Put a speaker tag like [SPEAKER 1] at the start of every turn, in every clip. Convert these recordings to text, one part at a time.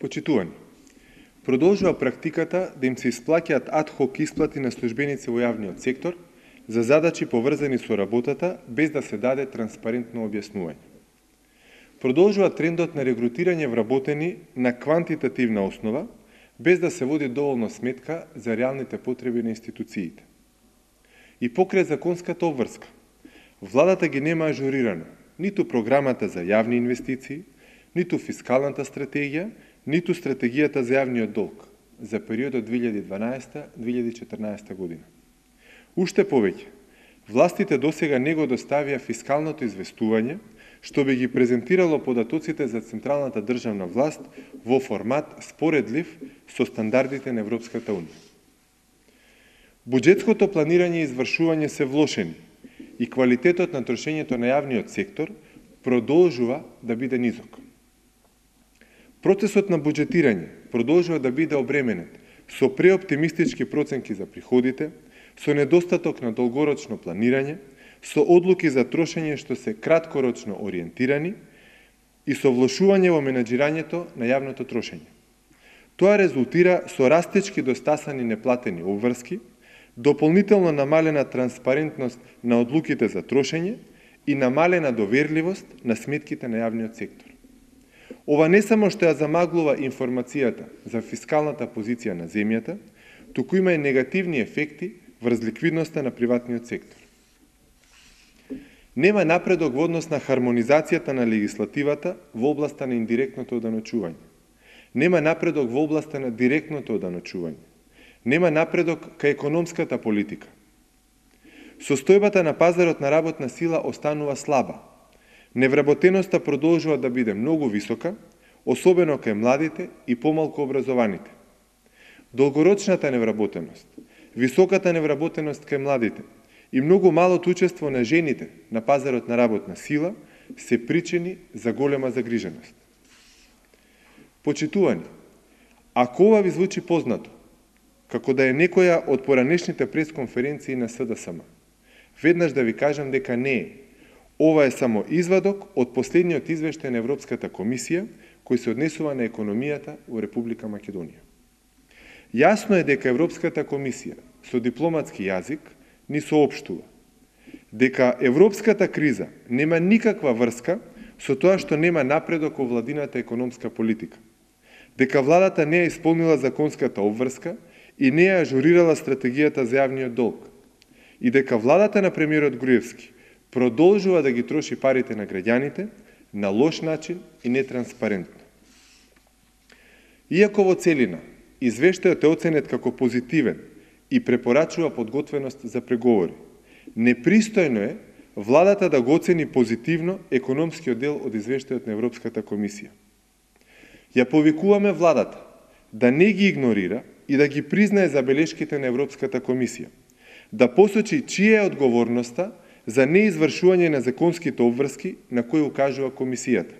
[SPEAKER 1] Почитувани, продолжува практиката да им се исплаќаат ад-хок исплати на службеници во јавниот сектор за задачи поврзани со работата без да се даде транспарентно објаснување. Продолжува трендот на регрутирање вработени на квантитативна основа без да се води доволно сметка за реалните потреби на институциите. И покрај законската обврска, владата ги нема ажурирано ниту програмата за јавни инвестиции, ниту фискалната стратегија, ниту стратегијата за јавниот долг за периодот 2012-2014 година. Уште повеќе, властите досега не го доставија фискалното известување, што би ги презентирало податоците за централната државна власт во формат споредлив со стандардите на Европската унија. Буџетското планирање и извршување се влошени и квалитетот на трошењето на јавниот сектор продолжува да биде низок. Процесот на буџетирање продолжува да биде обременет со преоптимистички проценки за приходите, со недостаток на долгорочно планирање, со одлуки за трошење што се краткорочно ориентирани и со влошување во менаџирањето на јавното трошење. Тоа резултира со растечки достасани неплатени обврски, дополнително намалена транспарентност на одлуките за трошење и намалена доверливост на сметките на јавниот сектор. Ова не само што ја замаглува информацијата за фискалната позиција на земјата, туку има и негативни ефекти врз ликвидноста на приватниот сектор. Нема напредок во однос на хармонизацијата на легислативата во областа на индиректното оданочување. Нема напредок во областа на директното оданочување. Нема напредок кај економската политика. Состојбата на пазарот на работна сила останува слаба. Невработеноста продолжува да биде многу висока, особено кај младите и помалку образованите. Долгорочната невработеност, високата невработеност кај младите и многу малото учество на жените на пазарот на работна сила се причини за голема загриженост. Почитувани, ако ова ви звучи познато, како да е некоја од поранешните пресконференции на СДСМ, веднаш да ви кажам дека не е. Ова е само извадок од последниот извештај на Европската комисија кој се однесува на економијата во Република Македонија. Јасно е дека Европската комисија со дипломатски јазик ни соопштува дека европската криза нема никаква врска со тоа што нема напредок во владината економска политика, дека владата не ја исполнила законската обврска и не ја ажурирала стратегијата за јавниот долг и дека владата на премиерот Груевски продолжува да ги троши парите на граѓаните на лош начин и нетранспарентно. Иако во целина извештајот е оценет како позитивен и препорачува подготвеност за преговори, непристојно е владата да го оцени позитивно економскиот дел од извештајот на Европската комисија. Ја повикуваме владата да не ги игнорира и да ги признае забелешките на Европската комисија, да посочи чија е одговорноста за неизвршување на законските обврски на кои укажува комисијата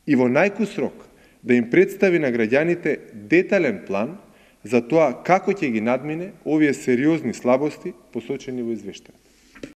[SPEAKER 1] и во најкус рок да им представи на граѓаните детален план за тоа како ќе ги надмине овие сериозни слабости посочени во извештајот.